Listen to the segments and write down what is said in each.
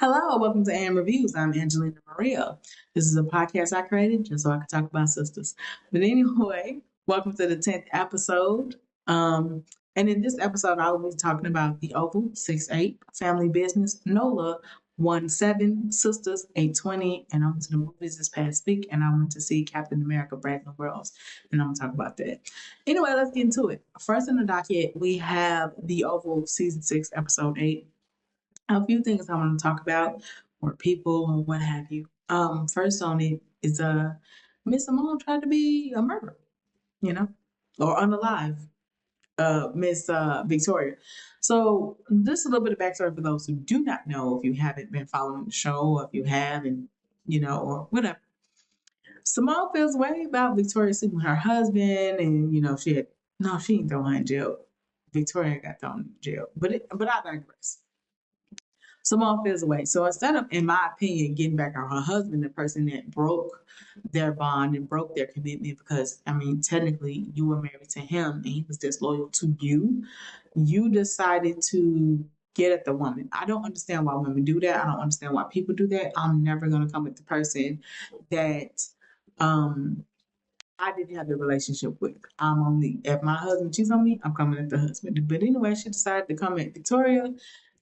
Hello, welcome to AM Reviews. I'm Angelina Maria. This is a podcast I created just so I can talk about sisters. But anyway, welcome to the 10th episode. And in this episode, I will be talking about the Oval 6'8", Family Business, NOLA 1'7", Sisters 820, and I went to the movies this past week and I went to see Captain America Brave New Worlds, and I'm going to talk about that. Anyway, let's get into it. First in the docket, we have the Oval Season 6, Episode 8. A few things I want to talk about, or people, or what have you. First on it is Miss Simone tried to be a murderer, you know, or unalive. Miss Victoria. So just a little bit of backstory for those who do not know, if you haven't been following the show, or if you have, and or whatever. Simone feels way about Victoria sleeping with her husband, and she had no, she ain't thrown her in jail. Victoria got thrown in jail, but I digress. Simone feels away. So instead of, in my opinion, getting back at her husband, the person that broke their bond and broke their commitment, because I mean, technically, you were married to him and he was disloyal to you, you decided to get at the woman. I don't understand why women do that. I don't understand why people do that. I'm never going to come at the person that um, I didn't have the relationship with. I'm only, if my husband cheats on me, I'm coming at the husband. But anyway, she decided to come at Victoria,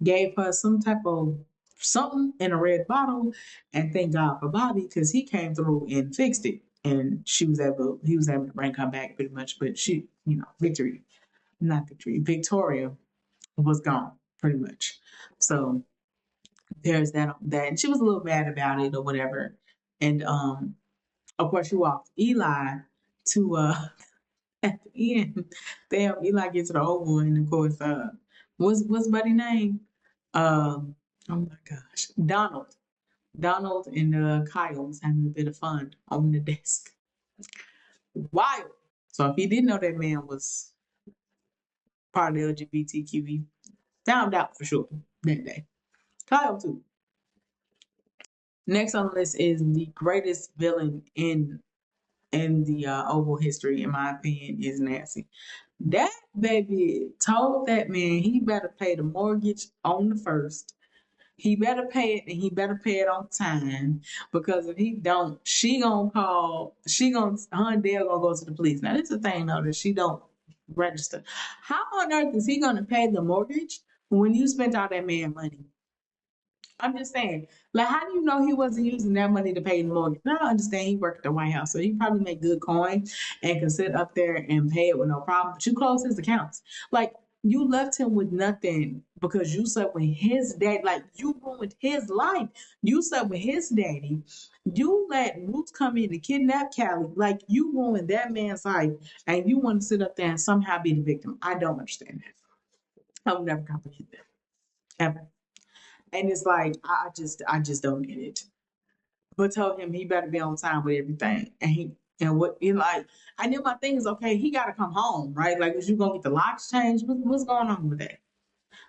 gave her some type of something in a red bottle, and thank God for Bobby because he came through and fixed it. And he was able to bring her back pretty much. But she, Victoria was gone pretty much. So there's that. And she was a little mad about it or whatever. And of course, she walked Eli to at the end. Damn, Eli gets to the Oval, and of course, what's Buddy name? Oh my gosh, Donald. Donald and Kyle was having a bit of fun on the desk. Wild. So if you didn't know that man was part of the LGBTQ, he found out for sure that day. Kyle too. Next on the list is the greatest villain in the Oval history, in my opinion, is Nancy. That baby told that man he better pay the mortgage on the first. He better pay it, and he better pay it on time, because if he don't, she gonna call. She gonna her and Dale gonna go to the police. Now this is the thing though, that she don't register. How on earth is he gonna pay the mortgage when you spent all that man money? I'm just saying, like, how do you know he wasn't using that money to pay the mortgage? Now I understand he worked at the White House, so he probably made good coin and could sit up there and pay it with no problem. But you closed his accounts. Like, you left him with nothing because you slept with his dad. Like, you ruined his life. You slept with his daddy. You let Ruth come in to kidnap Callie. Like, you ruined that man's life, and you want to sit up there and somehow be the victim. I don't understand that. I will never comprehend that. Ever. And it's like I just don't get it. But told him he better be on time with everything. And what you like, I knew my thing is okay, he gotta come home, right? Like, is you gonna get the locks changed? What's going on with that?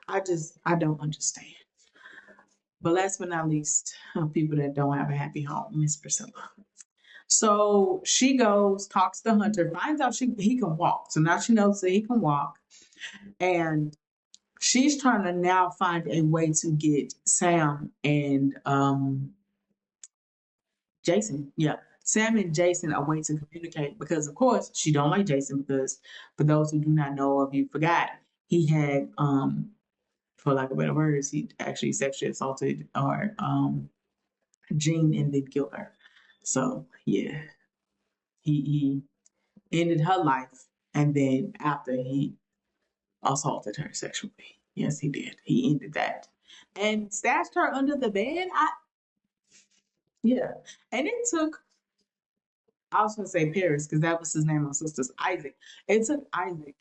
I don't understand. But last but not least, people that don't have a happy home, Miss Priscilla. So she goes, talks to Hunter, finds out he can walk. So now she knows that he can walk. And she's trying to now find a way to get Sam and Jason, yeah. Sam and Jason are waiting to communicate because, of course, she don't like Jason because, for those who do not know, if you forgot, he had, for lack of better words, he actually sexually assaulted or Jean and then killed her. So yeah, he ended her life, and then after he assaulted her sexually, yes, he did. He ended that and stashed her under the bed. Yeah, and it took, I was gonna say Paris because that was his name on Sisters. Isaac. It took Isaac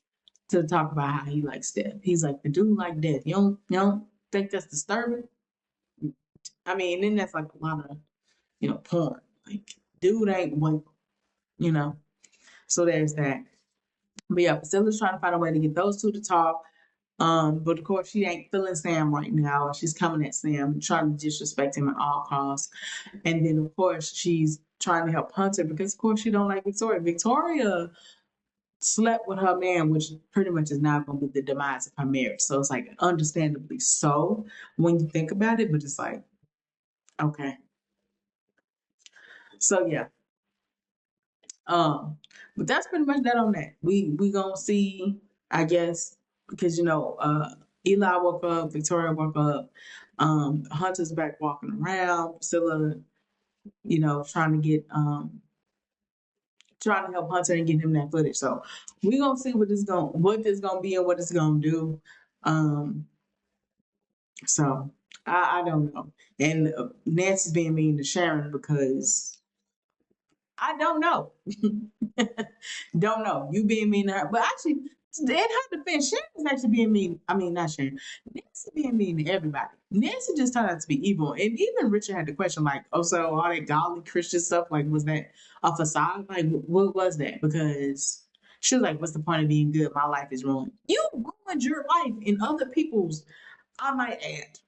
to talk about how he likes death. He's like, the dude like death. You don't think that's disturbing? I mean, and then that's like a lot of porn. Like, dude ain't one, you know. So there's that. But yeah, Priscilla's trying to find a way to get those two to talk. But of course she ain't feeling Sam right now. She's coming at Sam and trying to disrespect him at all costs. And then of course she's trying to help Hunter because of course she don't like Victoria. Victoria slept with her man, which pretty much is now going to be the demise of her marriage. So it's like understandably so when you think about it, but it's like, Okay. So yeah. Um, but that's pretty much that on that. We gonna see, I guess, because Eli woke up, Victoria woke up, Hunter's back walking around, Priscilla, trying to trying to help Hunter and get him that footage. So we gonna see what this gonna be and what it's gonna do. Um, so I don't know. And Nancy's being mean to Sharon because I don't know. Don't know. You being mean to her. But actually, in her defense, Sharon's actually being mean. I mean, not Sharon. Nancy being mean to everybody. Nancy just turned out to be evil. And even Richard had the question, like, oh, so all that godly Christian stuff, like, was that a facade? Like, what was that? Because she was like, what's the point of being good? My life is ruined. You ruined your life and other people's, I might add.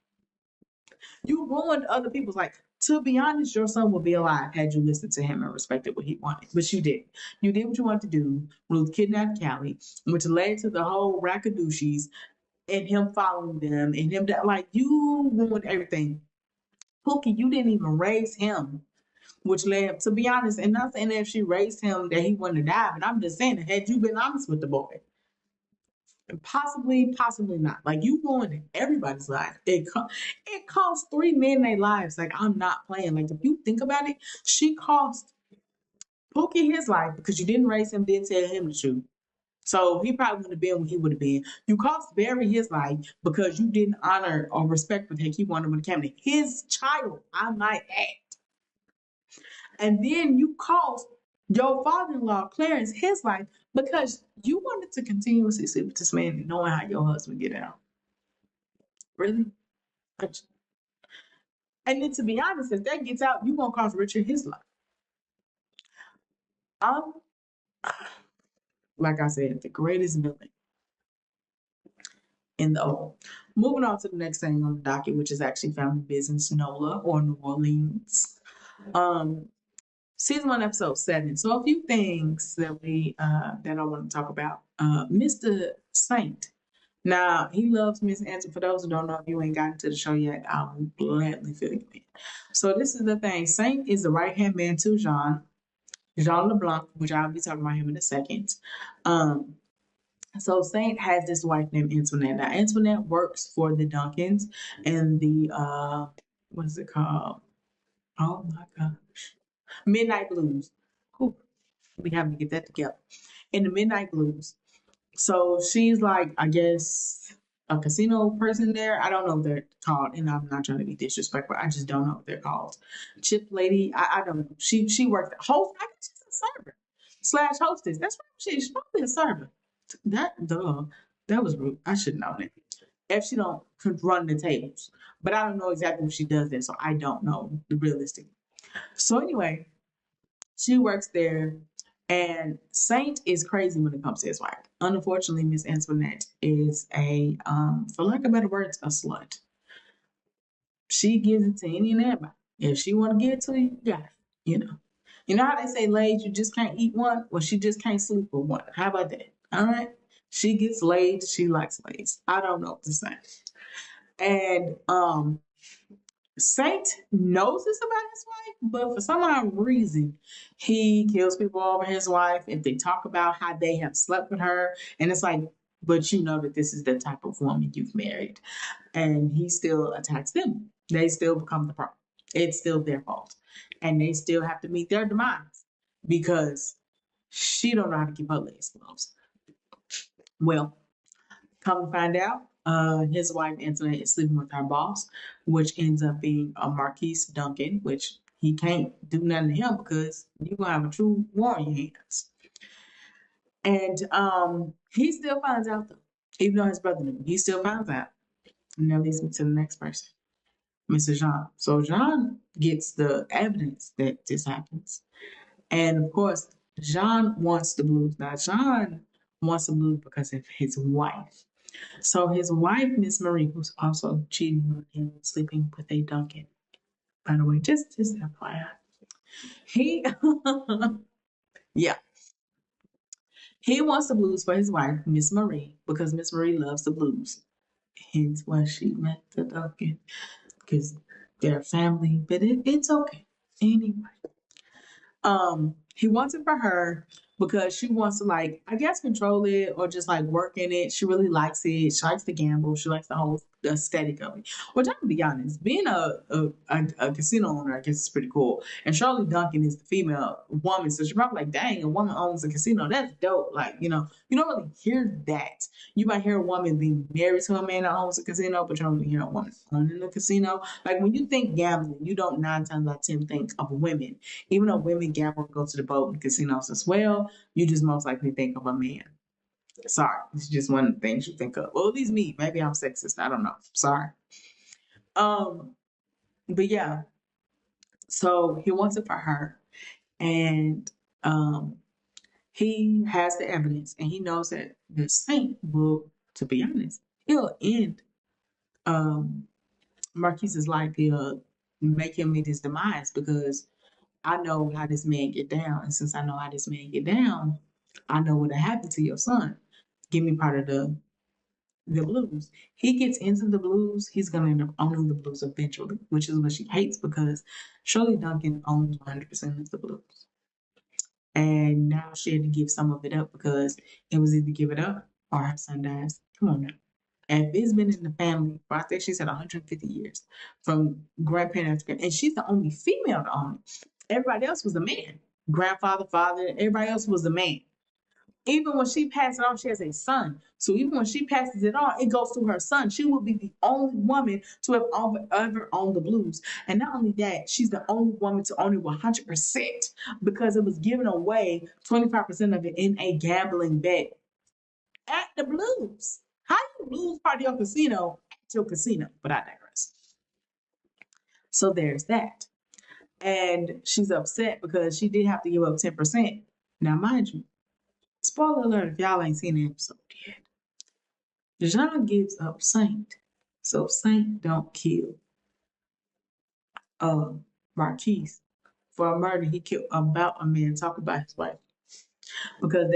You ruined other people's life. To be honest, your son would be alive had you listened to him and respected what he wanted. But you did. You did what you wanted to do. Ruth kidnapped Callie, which led to the whole Rakadouchis and him following them and him that like you ruined everything. Pookie, you didn't even raise him, which led to be honest, and not saying that if she raised him that he wouldn't have died, but I'm just saying that had you been honest with the boy, possibly, possibly not. Like you ruined everybody's life. It cost three men their lives. Like I'm not playing. Like if you think about it, she cost Pookie his life because you didn't raise him, didn't tell him the truth. So he probably would have been what he would have been. You cost Barry his life because you didn't honor or respect what he wanted when it came to his child, I might add. And then you cost your father-in-law Clarence his life because you wanted to continuously sleep with this man knowing how your husband get out. Really? And then to be honest, if that gets out, you gonna cost Richard his life. Um, like I said, the greatest villain in the old. Moving on to the next thing on the docket, which is actually family business, NOLA or New Orleans. Um, season 1, episode 7. So a few things that I want to talk about. Mr. Saint. Now he loves Miss Answer. For those who don't know, if you ain't gotten to the show yet, I will gladly fill you in. So this is the thing. Saint is the right hand man to Jean LeBlanc, which I'll be talking about him in a second. Um, so Saint has this wife named Antoinette. Now Antoinette works for the Duncans and the what is it called? Oh my gosh, Midnight Blues. Whew, we have to get that together. In the Midnight Blues. So she's like, I guess, a casino person there. I don't know what they're called, and I'm not trying to be disrespectful. I just don't know what they're called. Chip lady, I don't know. She works host. I guess she's a server slash hostess. That's what she's probably a server. That was rude. I should know that. If she don't could run the tables, but I don't know exactly what she does there, so I don't know the realistic. So anyway, she works there, and Saint is crazy when it comes to his wife. Unfortunately, Miss Antoinette is for lack of better words, a slut. She gives it to any and everybody. If she want to give it to you, you got it. You know. You know how they say, ladies, you just can't eat one? Well, she just can't sleep with one. How about that? All right. She gets laid. She likes ladies. I don't know what to say. And Saint knows this about his wife, but for some odd reason, he kills people over his wife if they talk about how they have slept with her. And it's like, but you know that this is the type of woman you've married. And he still attacks them. They still become the problem. It's still their fault. And they still have to meet their demise because she don't know how to keep her legs closed. Well, come to find out, his wife Antoinette is sleeping with her boss, which ends up being a Marquise Duncan, which he can't do nothing to him because you're gonna have a true war in your hands. And he still finds out though, even though his brother knew, he still finds out. And that leads me to the next person, Mr. Jean. So Jean gets the evidence that this happens. And of course, Jean wants the blues. Now, Jean wants the blues because of his wife. So his wife, Miss Marie, who's also cheating on him, sleeping with a Duncan. By the way, just FYI. He, yeah, he wants the blues for his wife, Miss Marie, because Miss Marie loves the blues. Hence why she met the Duncan, because their family, but it's okay. Anyway, he wants it for her because she wants to, like, I guess, control it or just like work in it. She really likes it. She likes to gamble. She likes the whole aesthetic of it. Which, I'm gonna be honest, being a casino owner, I guess, is pretty cool. And Shirley Duncan is the female woman, so she's probably like, dang, a woman owns a casino. That's dope. Like, you don't really hear that. You might hear a woman being married to a man that owns a casino, but you don't really hear a woman owning a casino. Like, when you think gambling, you don't 9 times out of 10 think of women. Even though women gamble and go to the boat and casinos as well, you just most likely think of a man. Sorry, it's just one of the things you think of. Well, at least me. Maybe I'm sexist. I don't know. Sorry. Um, but yeah, so he wants it for her, and he has the evidence, and he knows that the saint will, to be honest, he'll end um Marquise's life. He'll make him meet his demise because I know how this man get down. And since I know how this man get down, I know what'll happen to your son. Give me part of the blues. He gets into the blues, he's gonna end up owning the blues eventually, which is what she hates because Shirley Duncan owns 100% of the blues. And now she had to give some of it up because it was either give it up or her son dies. Come on now. And it's been in the family for, I think she said, 150 years from grandparents, and she's the only female to own it. Everybody else was a man. Grandfather, father, everybody else was a man. Even when she passed it on, she has a son. So even when she passes it on, it goes to her son. She will be the only woman to have ever owned the blues. And not only that, she's the only woman to own it 100% because it was given away, 25% of it, in a gambling bet at the blues. How do you lose part of your casino at your casino? But I digress. So there's that. And she's upset because she did have to give up 10%. Now, mind you, spoiler alert if y'all ain't seen the episode yet. Jean gives up Saint. So Saint don't kill uh Marquise for a murder he killed about a man talking about his wife. Because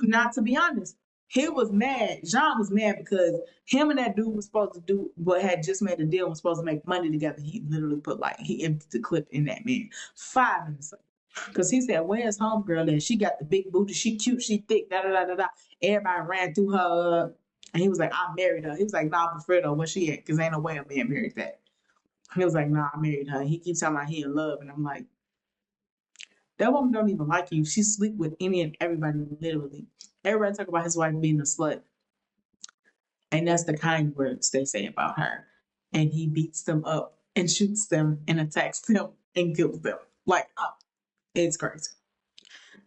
not to be honest, he was mad. Jean was mad because him and that dude was supposed to do what had just made a deal, was supposed to make money together. He literally put, like, he emptied the clip in that man 5 minutes later. Because he said, where's homegirl? And she got the big booty, she cute, she thick, da da da da da. Everybody ran through her. And he was like, I married her. He was like, nah, I prefer her. Where she at? Because ain't no way a man married that. He was like, nah, I married her. He keeps talking about he in love. And I'm like, that woman don't even like you. She sleep with any and everybody, literally. Everybody talk about his wife being a slut. And that's the kind words they say about her. And he beats them up and shoots them and attacks them and kills them. Like, it's crazy.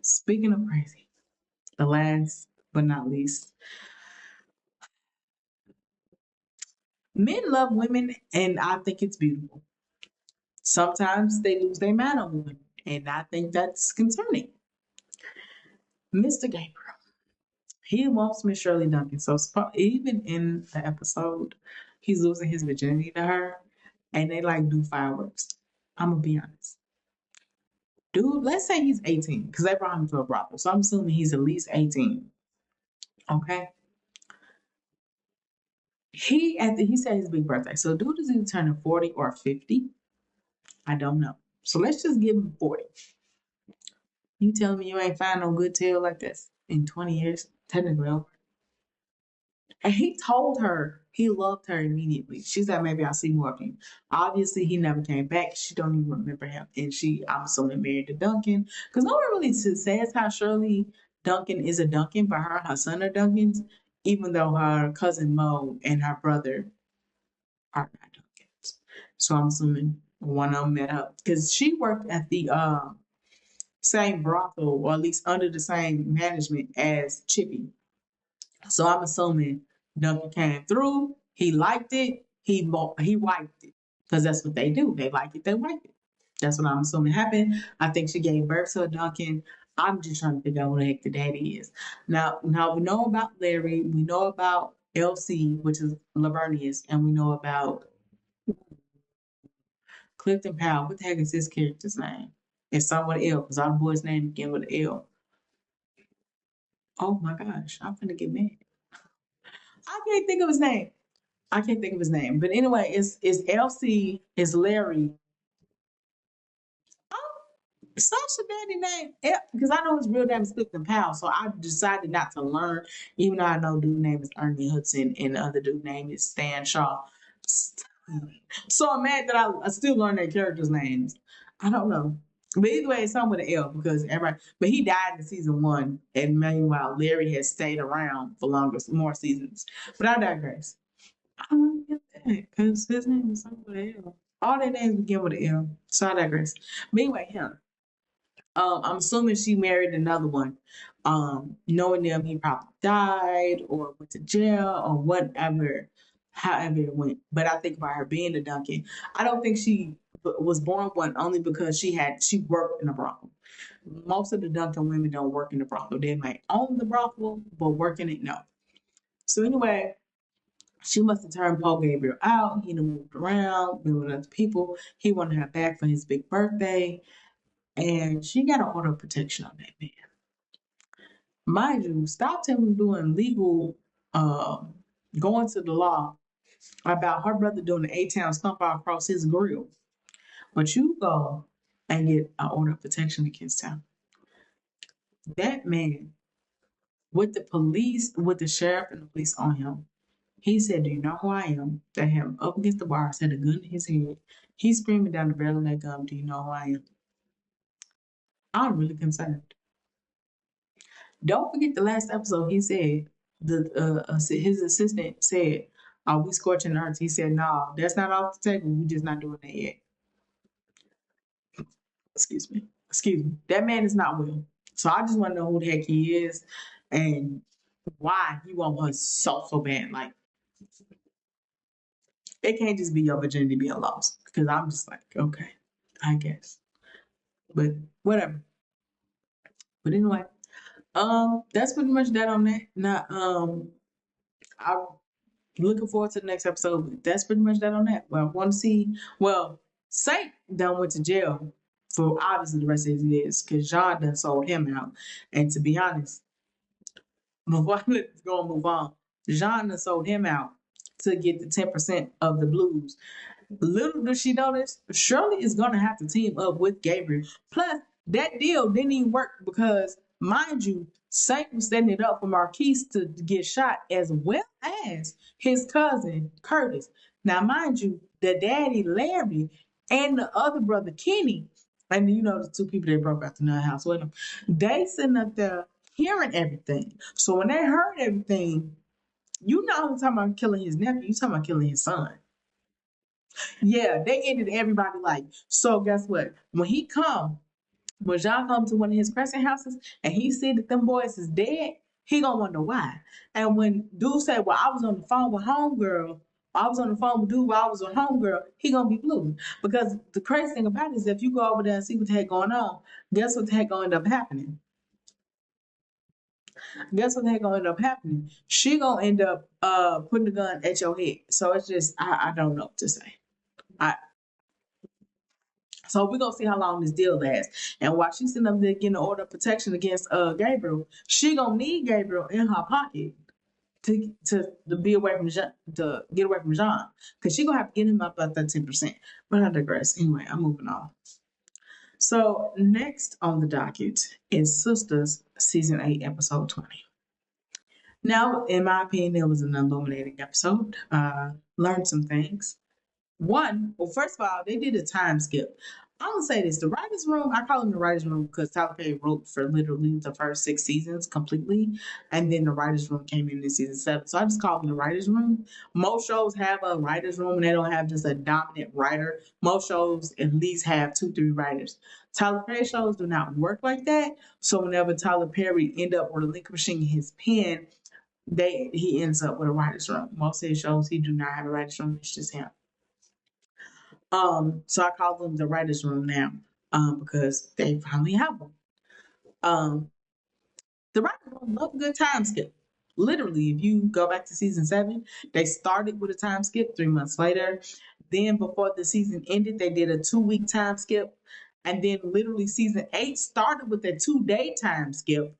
Speaking of crazy, the last but not least, men love women, and I think it's beautiful. Sometimes they lose their mind on women, and I think that's concerning. Mr. Gabriel, he wants Miss Shirley Duncan. So even in the episode, he's losing his virginity to her, and they like do fireworks. I'm gonna be honest. Dude, let's say he's 18, because they brought him to a brothel. So I'm assuming he's at least 18. Okay. He said his big birthday. So dude is either turning 40 or 50. I don't know. So let's just give him 40. You telling me you ain't find no good tail like this in 20 years? Technically over. And he told her he loved her immediately. She said, maybe I'll see more of him. Obviously, he never came back. She don't even remember him. And I'm assuming, married to Duncan. Because no one really says how Shirley Duncan is a Duncan, but her and her son are Duncans, even though her cousin Mo and her brother are not Duncans. So I'm assuming one of them met up. Because she worked at the same brothel, or at least under the same management as Chippy. So I'm assuming Duncan came through. He liked it. He wiped it because that's what they do. They like it. They wipe it. That's what I'm assuming happened. I think she gave birth to a Duncan. I'm just trying to figure out what the heck the daddy is. Now we know about Larry. We know about LC, which is Lavernius, and we know about Clifton Powell. What the heck is his character's name? It's someone else because our boy's name begin with an L. Oh my gosh, I'm gonna get mad. I can't think of his name. I can't think of his name. But anyway, it's LC, it's Larry. Oh, such a daddy name. Yeah, because I know his real name is Clifton Powell. So I decided not to learn, even though I know dude name is Ernie Hudson and the other dude name is Stan Shaw. So I'm mad that I still learned their characters' names. I don't know. But either way, it's something with an L because everybody, but he died in season one. And meanwhile, Larry has stayed around for longer, more seasons. But I digress. I don't get that because his name is something with an L. All their names begin with an L. So I digress. But anyway, him. I'm assuming she married another one. Knowing them, he probably died or went to jail or whatever, however it went. But I think about her being a Duncan. I don't think she was born one only because she worked in a brothel. Most of the Duncan women don't work in the brothel. They might own the brothel, but work in it, no. So anyway, she must have turned Paul Gabriel out. He done moved around, been with other people. He wanted her back for his big birthday. And she got an order of protection on that man. Mind you, stopped him from doing legal, going to the law about her brother doing the A-Town stump out across his grill. But you go and get an order of protection against him. That man, with the police, with the sheriff and the police on him, he said, "Do you know who I am?" They had him up against the bars, had a gun in his head. He's screaming down the barrel of that gun, "Do you know who I am?" I'm really concerned. Don't forget the last episode. He said his assistant said, "Are we scorching the earth?" He said, "No, that's not off the table. We're just not doing that yet." Excuse me. Excuse me. That man is not well. So I just want to know who the heck he is and why he want her so bad. Like it can't just be your virginity being lost. Because I'm just like, okay, I guess. But whatever. But anyway, that's pretty much that on that. Now, I looking forward to the next episode. That's pretty much that on that. Well, I want to see. Well, Saint done went to jail for obviously the rest of his years because John done sold him out. And to be honest, before let's go and move on, John done sold him out to get the 10% of the blues. Little does she know this, Shirley is going to have to team up with Gabriel. Plus, that deal didn't even work because, mind you, Saint was setting it up for Marquise to get shot as well as his cousin Curtis. Now, mind you, the daddy Larry and the other brother Kenny, and you know the two people that broke out the nut house with him, they sitting up there hearing everything. So when they heard everything, you know I'm talking about killing his nephew, you talking about killing his son. Yeah, they ended everybody life. So guess what? When John come to one of his crescent houses and he see that them boys is dead, he gonna wonder why. And when dude said, "Well, I was on the phone with homegirl," I was on the phone with dude while I was with homegirl, he gonna be blue. Because the crazy thing about it is if you go over there and see what the heck going on, guess what the heck gonna end up happening? Guess what the heck gonna end up happening? She gonna end up putting the gun at your head. So it's just I don't know what to say. I So we're gonna see how long this deal lasts. And while she's sitting up there getting the order of protection against Gabriel, she gonna need Gabriel in her pocket to be away from Jean, to get away from Jean. Because she gonna have to get him up about that 10%. But I digress. Anyway, I'm moving on. So next on the docket is Sistas season 8, episode 20. Now, in my opinion, it was an illuminating episode. Learned some things. One, well, first of all, they did a time skip. I'm gonna say this: the writers' room. I call them the writers' room because Tyler Perry wrote for literally the first 6 seasons completely, and then the writers' room came in season 7. So I just call them the writers' room. Most shows have a writers' room, and they don't have just a dominant writer. Most shows at least have 2, 3 writers. Tyler Perry shows do not work like that. So whenever Tyler Perry end up relinquishing his pen, he ends up with a writers' room. Most of his shows he do not have a writers' room. It's just him. So I call them the writers' room now, because they finally have one. Um, the writers' room love a good time skip. Literally, if you go back to season 7, they started with a time skip 3 months later. Then before the season ended, they did a 2-week time skip. And then literally season 8 started with a 2-day time skip.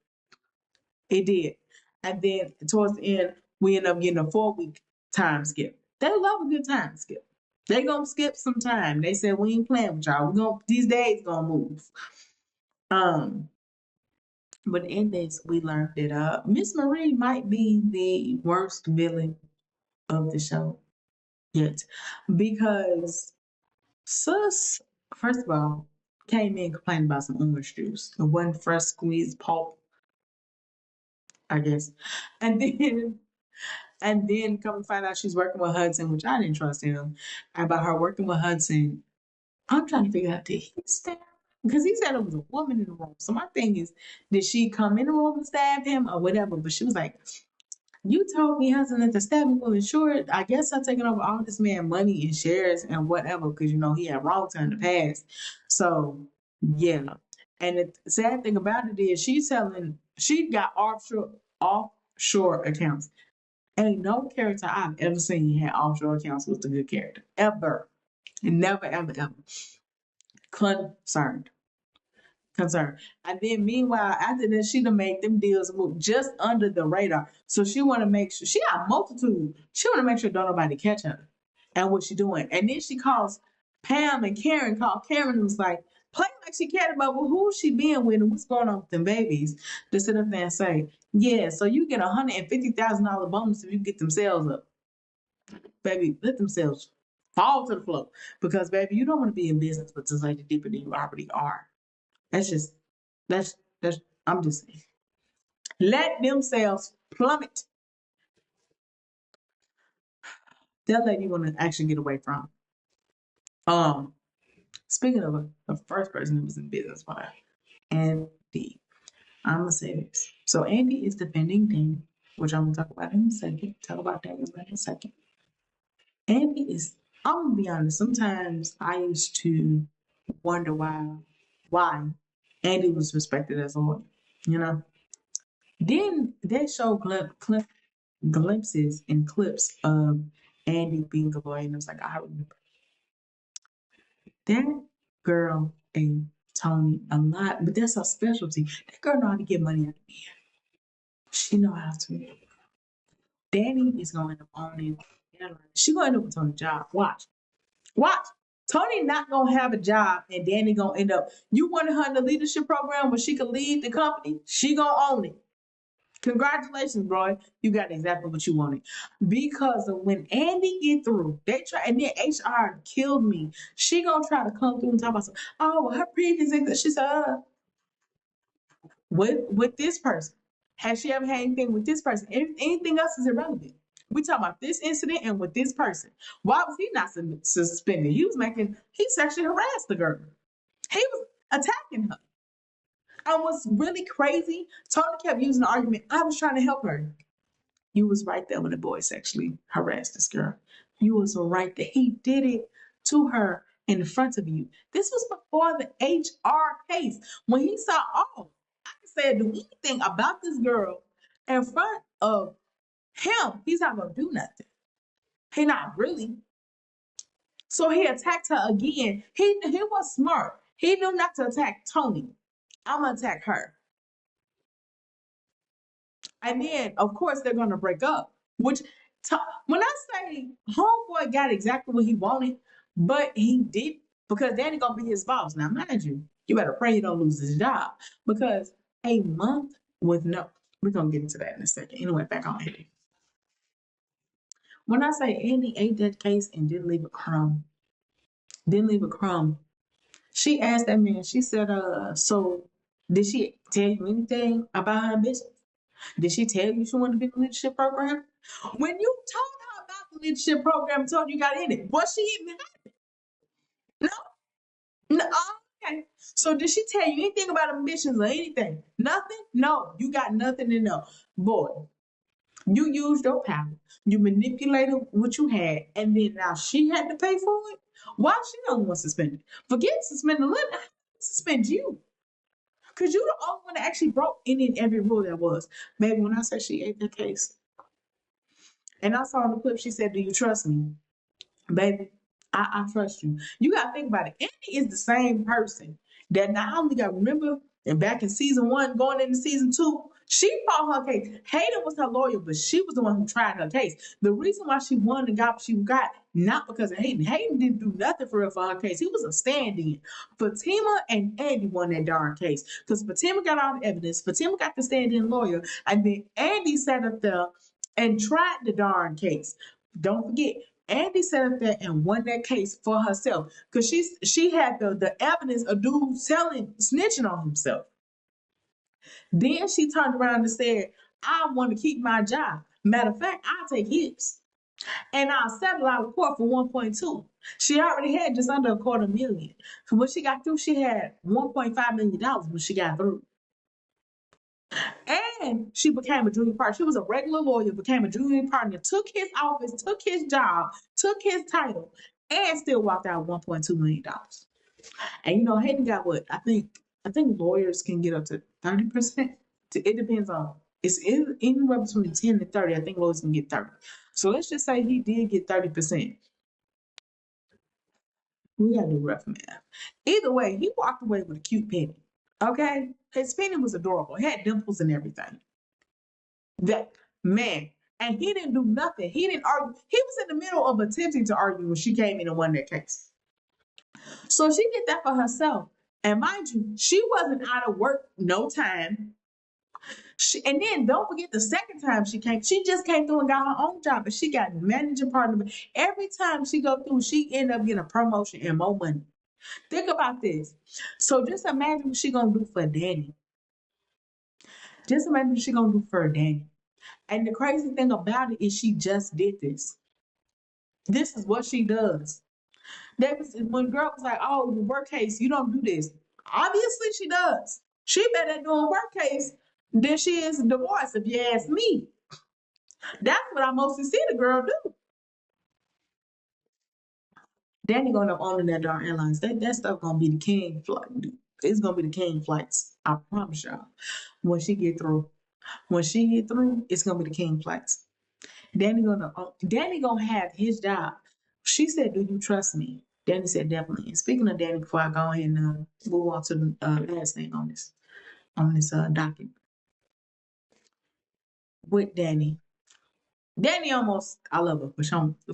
It did. And then towards the end, we ended up getting a 4-week time skip. They love a good time skip. They gonna skip some time. They said we ain't playing with y'all. We gonna these days gonna move. Um, but in this, we learned that Miss Marie might be the worst villain of the show yet, because Sus, first of all, came in complaining about some orange juice. It wasn't fresh squeezed pulp, I guess. And then come and find out she's working with Hudson, which I didn't trust him. About her working with Hudson, I'm trying to figure out, did he stab? Because he said it was a woman in the room. So my thing is, did she come in the room and stab him or whatever? But she was like, you told me Hudson at the stabbing woman. Sure, I guess I'm taking over all this man money and shares and whatever, because he had wronged her in the past. So yeah. And the sad thing about it is she got offshore accounts. Ain't no character I've ever seen had offshore accounts was a good character. Ever. Never, ever, ever. Concerned. Concerned. And then meanwhile, after that, she done made them deals move just under the radar. So she wanna make sure she got a multitude. She wanna make sure don't nobody catch her and what she doing. And then she calls Pam and Karen, called Karen and was like, playing like she cared about who she being with and what's going on with them babies. To sit up there and say, yeah, so you get $150,000 bonus if you get them sales up. Baby, let themselves fall to the floor. Because baby, you don't want to be in business with society deeper than you already are. That's just that's I'm just saying. Let themselves plummet. That lady you want to actually get away from. Um, speaking of the first person who was in business with her, Andy. I'm gonna say this. So Andy is defending Danny, which I'm gonna talk about in a second. Talk about Danny in a second. Andy is. I'm gonna be honest. Sometimes I used to wonder why Andy was respected as a lawyer. You know. Then they show glimpses and clips of Andy being a lawyer, and I was like, I remember that girl and Tony a lot, but that's her specialty. That girl know how to get money out of me. She know how to. Danny is going to own it. She going to end up with Tony's job. Watch. Watch. Tony not gonna have a job and Danny gonna end up. You wanted her in the leadership program where she could lead the company. She gonna own it. Congratulations, bro. You got exactly what you wanted. Because of when Andy get through, they try and then HR killed me. She gonna try to come through and talk about some, oh, well, her previous English. She said, with this person. Has she ever had anything with this person? Anything else is irrelevant. We talk about this incident and with this person. Why was he not suspended? He sexually harassed the girl. He was attacking her. And what's really crazy, Tony kept using the argument, I was trying to help her. You was right there when the boy sexually harassed this girl. You was right there. He did it to her in front of you. This was before the HR case. When he saw, oh, I can say do anything about this girl in front of him, he's not gonna do nothing. He not really. So he attacked her again. He was smart. He knew not to attack Tony. I'm gonna attack her. And then, of course, they're gonna break up. Which, when I say homeboy got exactly what he wanted, but he did because Danny gonna be his boss. Now, mind you, you better pray you don't lose his job because a month with no. We're gonna get into that in a second. Anyway, back on Andy. When I say Andy ate that case and didn't leave a crumb, didn't leave a crumb. She asked that man. She said, so did she tell you anything about her business? Did she tell you she wanted to be in the leadership program? When you told her about the leadership program, told you got in it, was she even happy? No, no. Okay. So did she tell you anything about ambitions or anything? Nothing? No, you got nothing to know. Boy, you used your power. You manipulated what you had, and then now she had to pay for it. Why she don't want suspended? Forget suspend the limit. Suspend you. Because you the only one that actually broke any and every rule there was. Baby, when I said she ate the case, and I saw in the clip, she said, do you trust me? Baby, I trust you. You got to think about it. Andy is the same person that not only got, remember, And back in season 1, going into season 2, she fought her case. Hayden was her lawyer, but she was the one who tried her case. The reason why she won and got what she got, not because of Hayden. Hayden didn't do nothing for real for her case. He was a stand-in. Fatima and Andy won that darn case. Because Fatima got all the evidence. Fatima got the stand-in lawyer. And then Andy sat up there and tried the darn case. Don't forget, Andy sat up there and won that case for herself. Because she had the evidence of dude snitching on himself. Then she turned around and said, I want to keep my job. Matter of fact, I'll take his. And I'll settle out of court for 1.2. She already had just under $250,000. So when she got through, she had $1.5 million when she got through. And she became a junior partner. She was a regular lawyer, became a junior partner, took his office, took his job, took his title, and still walked out with $1.2 million. And you know, Hayden got what? I think lawyers can get up to 30%. It depends on it's anywhere between 10 to 30. I think lawyers can get 30. So let's just say he did get 30%. We gotta do rough math. Either way, he walked away with a cute penny. Okay? His penny was adorable. It had dimples and everything. That man. And he didn't do nothing. He didn't argue. He was in the middle of attempting to argue when she came in and won that case. So she did that for herself. And mind you, she wasn't out of work no time. And then don't forget the second time she came, she just came through and got her own job, and she got managing partner. Every time she go through, she end up getting a promotion and more money. Think about this. So just imagine what she gonna do for Danny. Just imagine what she gonna do for Danny. And the crazy thing about it is she just did this. This is what she does. That was when girl was like, "Oh, the work case, you don't do this." Obviously, she does. She better at doing work case than she is divorce, if you ask me. That's what I mostly see the girl do. Danny gonna own that darn airlines. That stuff gonna be the king flight. It's gonna be the king flights. I promise y'all. When she get through, it's gonna be the king flights. Danny gonna have his job. She said, "Do you trust me?" Danny said, "Definitely." And speaking of Danny, before I go ahead and move on to the last thing on this docket with Danny. Danny almost, I love her, but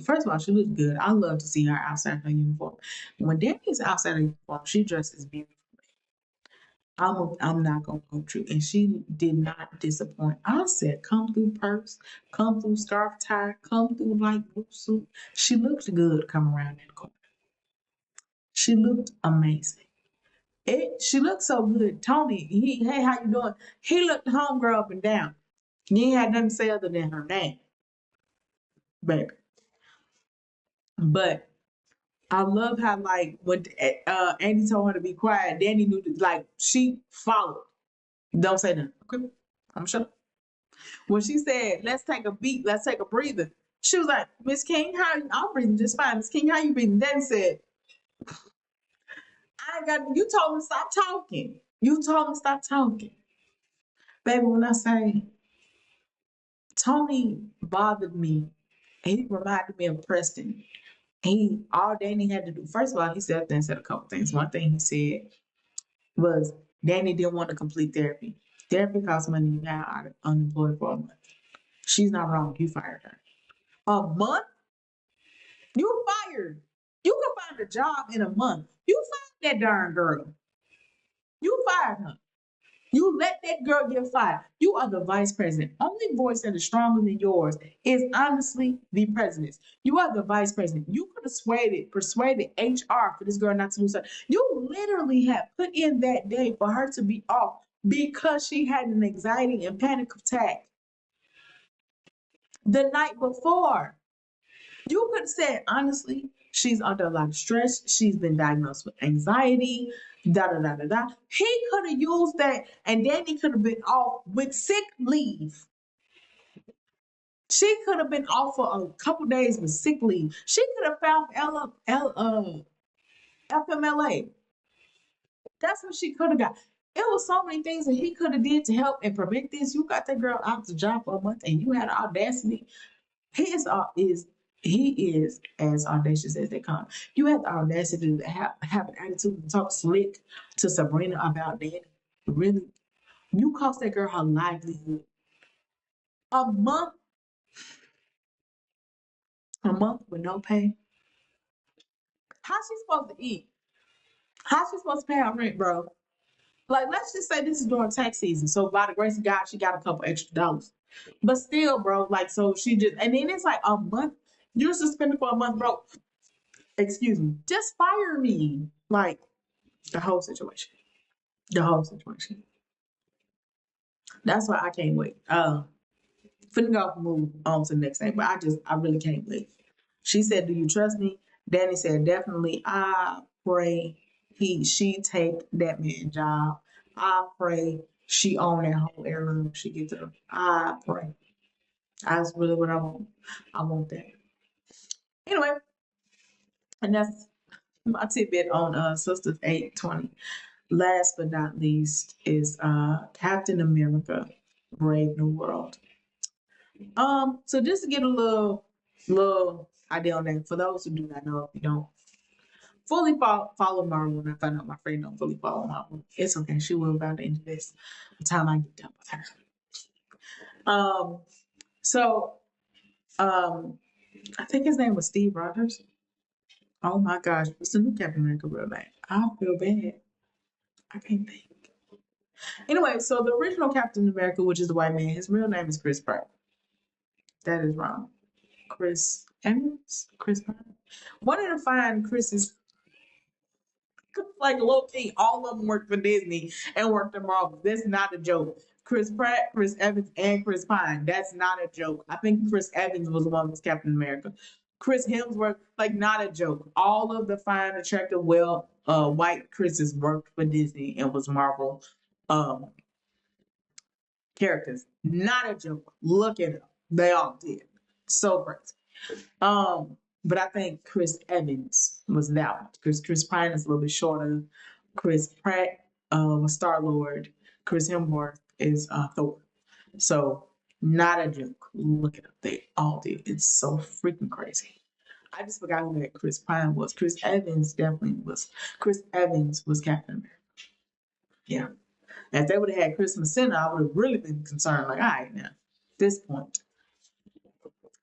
first of all, she looks good. I love to see her outside her uniform. When Danny's outside her uniform, she dresses beautifully. I'm not gonna hold you, and she did not disappoint. I said, "Come through purse, come through scarf tie, come through light blue suit." She looked good coming around that corner. She looked amazing. She looked so good. Tony, hey, how you doing? He looked homegirl up and down. He ain't had nothing to say other than her name, baby. But I love how like when Andy told her to be quiet, Danny knew that, like she followed. Don't say nothing. Okay, I'm sure. When she said, "Let's take a beat, let's take a breather," she was like, "Miss King, I'm breathing just fine. Miss King, how you breathing?" Then said, "I ain't got. You told me to stop talking. You told me to stop talking, baby." When I say Tony bothered me, he reminded me of Preston. All Danny had to do. First of all, he said a couple things. One thing he said was Danny didn't want to complete therapy. Therapy costs money. You got unemployed for a month. She's not wrong. You fired her. A month? You fired. You can find a job in a month. You fired that darn girl. You fired her. You let that girl get fired. You are the vice president. Only voice that is stronger than yours is honestly the president's. You are the vice president. You could have persuaded HR for this girl not to do something. You literally had put in that day for her to be off because she had an anxiety and panic attack the night before. You could have said, honestly, she's under a lot of stress. She's been diagnosed with anxiety, da da da da da. He could have used that, and Danny could have been off with sick leave. She could have been off for a couple days with sick leave. She could have found FMLA. That's what she could have got. It was so many things that he could have did to help and prevent this. You got that girl out the job for a month, and you had the audacity. He is as audacious as they come. You have the audacity to have an attitude and talk slick to Sabrina about Danny. Really, you cost that girl her livelihood. A month, a month with no pay. How's she supposed to eat? How's she supposed to pay her rent, bro? Like, let's just say this is during tax season. So by the grace of God, she got a couple extra dollars. But still, bro, like, so she just, and then it's like a month. You're suspended for a month, bro. Excuse me. Just fire me. Like, the whole situation. The whole situation. That's why I can't wait. Finna go move on to the next thing, but I really can't wait. She said, "Do you trust me?" Danny said, "Definitely. I pray she take that man job. I pray she own that whole area when she gets up. I pray. That's really what I want. I want that." Anyway, and that's my tidbit on Sistas 820. Last but not least is Captain America: Brave New World. So just to get a little idea on that, for those who do not know, if you don't fully follow Marvel, and I found out my friend don't fully follow Marvel, it's okay. She will by the end of this the time I get done with her. So I think his name was Steve Rogers. Oh my gosh, what's the new Captain America real name? I feel bad. I can't think. Anyway, so the original Captain America, which is the white man, his real name is Chris Pratt. That is wrong. Chris Evans? Chris Pratt? Wanted to find Chris's like low key, all of them worked for Disney and worked at Marvel. That's not a joke. Chris Pratt, Chris Evans, and Chris Pine. That's not a joke. I think Chris Evans was the one who was Captain America. Chris Hemsworth, like not a joke. All of the fine, attractive, well, white Chris's worked for Disney and was Marvel um characters. Not a joke. Look at them. They all did. So crazy. But I think Chris Evans was that one because Chris Pine is a little bit shorter. Chris Pratt was Star Lord. Chris Hemsworth is Thor. So not a joke. Look it up. They all did. It's so freaking crazy. I just forgot who that Chris Pine was. Chris Evans definitely was. Chris Evans was Captain America. Yeah. Now, if they would have had Chris Messina, I would have really been concerned. Like, all right, now, at this point.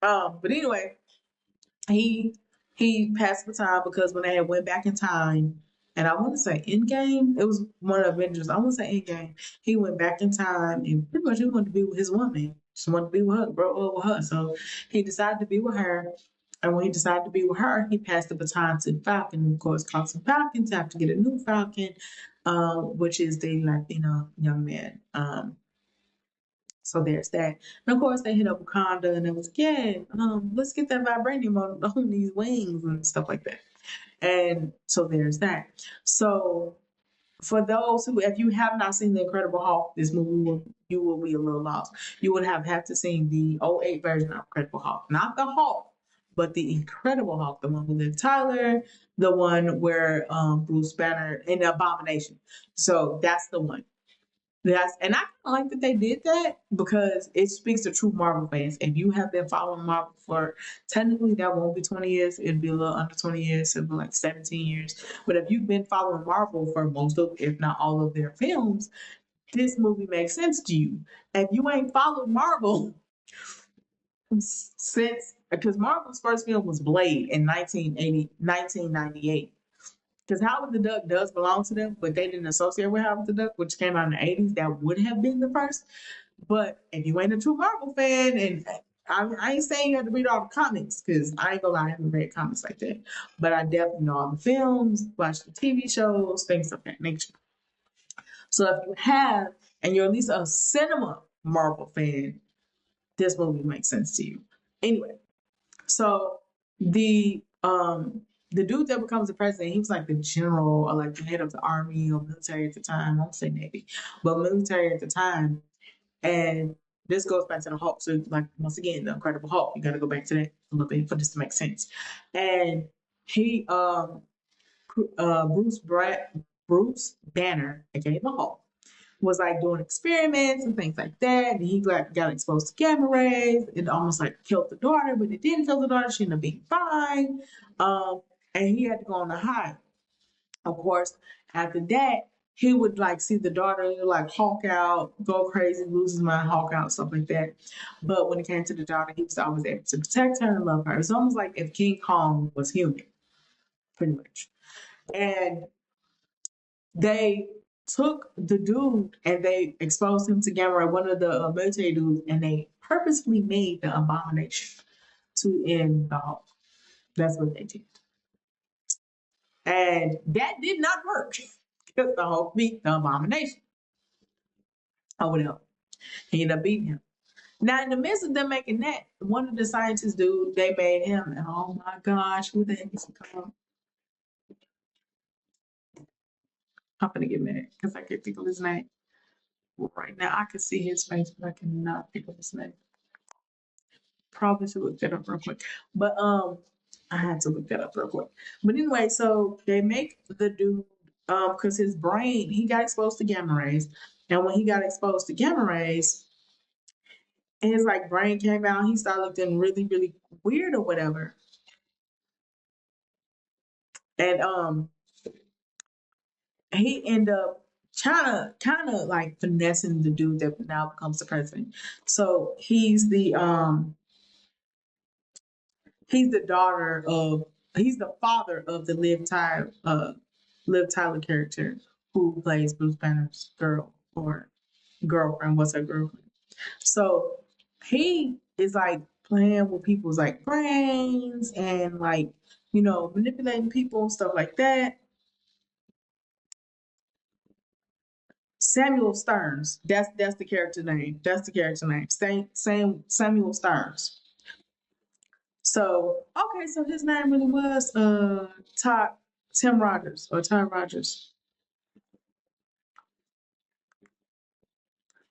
But anyway, he he passed the time because when they had went back in time, and I want to say Endgame, it was one of the Avengers. I want to say Endgame. He went back in time and pretty much he wanted to be with his woman. Just wanted to be with her, bro, with her. So he decided to be with her. And when he decided to be with her, he passed the baton to Falcon. Of course, cost some Falcons have to get a new Falcon, which is the Latino young man. So there's that. And of course, they hit up Wakanda and it was, yeah, let's get that vibranium on these wings and stuff like that. And so there's that. So for those who, if you have not seen The Incredible Hulk, this movie you will be a little lost. You would have to see the '08 version of Incredible Hulk, not the Hulk, but the Incredible Hulk, the one with Liv Tyler, the one where Bruce Banner and the Abomination. So that's the one. Yes, and I kind of like that they did that because it speaks to true Marvel fans. If you have been following Marvel for technically that won't be 20 years, it'd be a little under 20 years, it'd be like 17 years. But if you've been following Marvel for most of, if not all of their films, this movie makes sense to you. If you ain't followed Marvel since, because Marvel's first film was Blade in 1998. Because Howard the Duck does belong to them, but they didn't associate with Howard the Duck, which came out in the 80s. That would have been the first. But if you ain't a true Marvel fan, and I ain't saying you have to read all the comics, because I ain't gonna lie, I haven't read comics like that. But I definitely know all the films, watch the TV shows, things of that nature. So if you have, and you're at least a cinema Marvel fan, this movie makes sense to you. Anyway, so the dude that becomes the president, he was like the general or like the head of the army or military at the time. I won't say Navy, but military at the time. And this goes back to the Hulk. So like once again, the Incredible Hulk. You got to go back to that a little bit for this to make sense. And he, Bruce Banner, aka the Hulk, was like doing experiments and things like that. And he got exposed to gamma rays. It almost like killed the daughter, but it didn't kill the daughter. She ended up being fine. And he had to go on a high. Of course, after that, he would like see the daughter like Hulk out, go crazy, lose his mind, Hulk out, stuff like that. But when it came to the daughter, he was always able to protect her and love her. It's almost like if King Kong was human, pretty much. And they took the dude and they exposed him to gamma ray, one of the military dudes, and they purposely made the abomination to end the Hulk. That's what they did. And that did not work because the Hulk beat the abomination. Or whatever. He ended up beating him. Now, in the midst of them making that, one of the scientists dude, they made him, and oh my gosh, who the heck is he called? I'm gonna get mad because I can't think of his name. Right now, I can see his face, but I cannot think of his name. Probably should look that up real quick. But I had to look that up real quick. But anyway, so they make the dude because his brain, he got exposed to gamma rays. And when he got exposed to gamma rays, and his like brain came out, he started looking really, really weird or whatever. And he ended up kind of like finessing the dude that now becomes the president. So he's the daughter of he's the father of the Liv Tyler character who plays Bruce Banner's girl or girlfriend. What's her girlfriend? So he is like playing with people's like brains and like manipulating people and stuff like that. Samuel Stearns. That's the character name. That's the character name. Same Samuel Stearns. So okay, so his name really was Tim Rogers or Todd Rogers.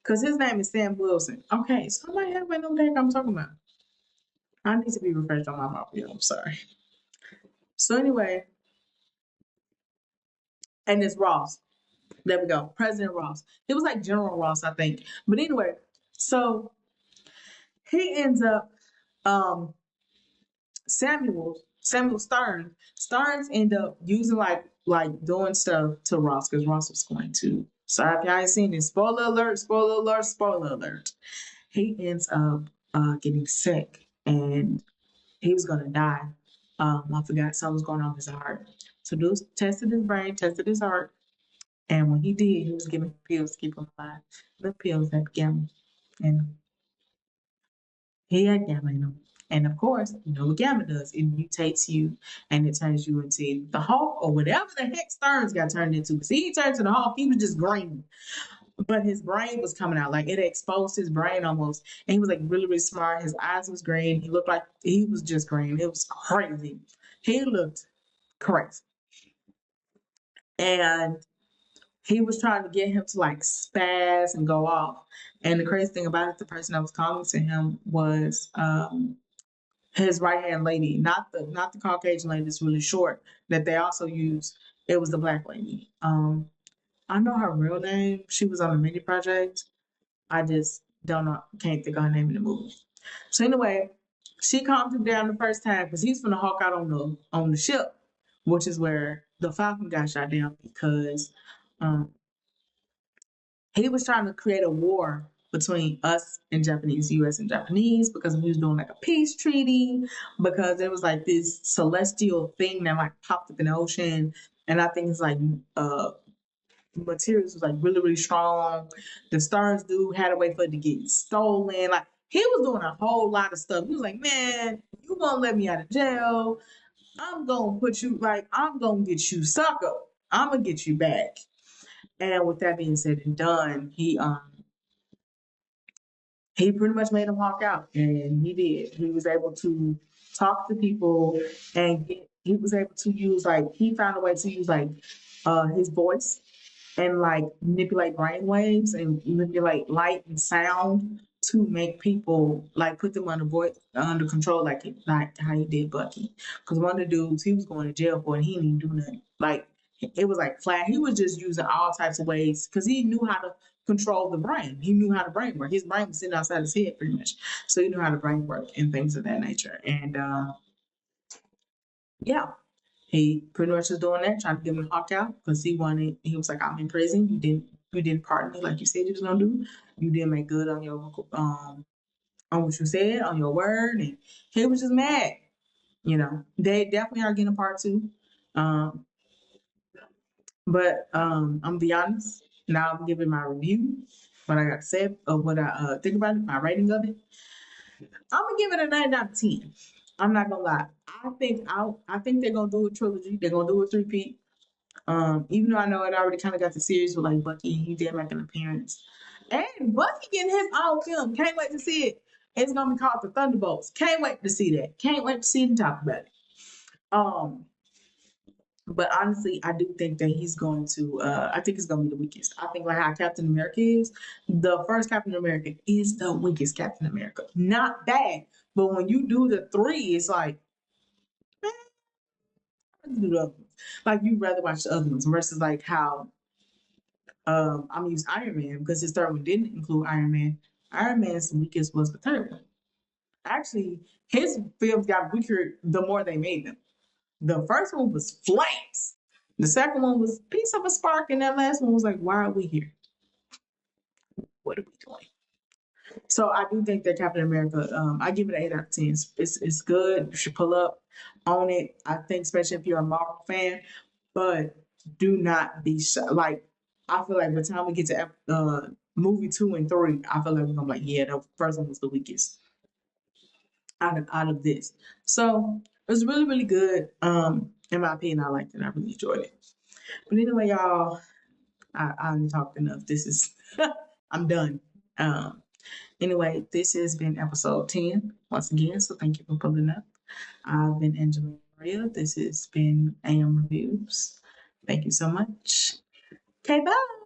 Because his name is Sam Wilson. Okay, so I might have no heck I'm talking about. I need to be refreshed on my memory. I'm sorry. So anyway, and it's Ross. There we go. President Ross. It was like General Ross, I think. But anyway, so he ends up Samuel Stearns end up using like doing stuff to Ross because Ross was going to. Sorry if y'all ain't seen this. Spoiler alert, spoiler alert, spoiler alert. He ends up getting sick and he was gonna die. I forgot something was going on with his heart. So dude tested his brain, tested his heart, and when he did, he was given pills to keep him alive. The pills had gamma in them. He had gamma in him. And of course, you know what gamma does. It mutates you and it turns you into the Hulk or whatever the heck Stearns got turned into. See, he turned to the Hulk, he was just green. But his brain was coming out. Like it exposed his brain almost. And he was like really, really smart. His eyes was green. He looked like he was just green. It was crazy. He looked crazy. And he was trying to get him to like spaz and go off. And the crazy thing about it, the person that was calling to him was his right hand lady, not the Caucasian lady that's really short that they also use. It was the black lady. I know her real name. She was on the mini project. I just don't know, can't think of her name in the movie. So anyway, she calmed him down the first time because he's gonna hawk out on the ship, which is where the Falcon got shot down because um, he was trying to create a war between us and Japanese, US and Japanese, because we was doing like a peace treaty, because there was like this celestial thing that like popped up in the ocean. And I think it's like materials was like really, really strong. The Stars dude had a way for it to get stolen. Like he was doing a whole lot of stuff. He was like, man, you won't let me out of jail. I'm gonna put you like I'm gonna get you sucker. I'm gonna get you back. And with that being said and done, he pretty much made him walk out, and he did. He was able to talk to people, and he was able to use like he found a way to use like his voice and like manipulate brain waves and manipulate light and sound to make people like put them under control like how he did Bucky. Because one of the dudes he was going to jail for and he didn't even do nothing. Like it was like flat. He was just using all types of ways because he knew how to control the brain. He knew how the brain worked. His brain was sitting outside his head pretty much. So he knew how the brain worked and things of that nature. And yeah. He pretty much was doing that, trying to give him a hawk out because he was like, I'm in prison. You didn't pardon me like you said you was gonna do. You didn't make good on your on what you said, on your word, and he was just mad. They definitely are getting a part two. Um, but I'm gonna be honest. Now I'm giving my review, what I got to say, of what I think about it, my rating of it. I'm gonna give it a 9 out of 10. I'm not gonna lie. I think they're gonna do a trilogy. They're gonna do a three-peat. Even though I know it already kind of got the series with like Bucky, he did make an appearance, and Bucky getting his own film. Can't wait to see it. It's gonna be called the Thunderbolts. Can't wait to see that. Can't wait to see and talk about it. Um, but honestly, I do think that he's going to. I think he's going to be the weakest. I think like how Captain America is. The first Captain America is the weakest Captain America. Not bad, but when you do the three, it's like, man, let's do the other ones. Like you'd rather watch the other ones versus like how I'm gonna use Iron Man because his third one didn't include Iron Man. Iron Man's weakest was the third one. Actually, his films got weaker the more they made them. The first one was flames. The second one was piece of a spark, and that last one was like, why are we here? What are we doing? So I do think that Captain America, I give it an 8 out of 10. It's good. You should pull up on it. I think, especially if you're a Marvel fan, but do not be shy. Like I feel like by the time we get to movie 2 and 3, I feel like we're gonna be like, yeah, the first one was the weakest out of this. So it was really really good. In my opinion, I liked it. I really enjoyed it. But anyway, y'all, I talked enough. This is I'm done. Um, anyway, this has been episode 10 once again. So thank you for pulling up. I've been Angelina Maria. This has been AM Reviews. Thank you so much. Okay, bye.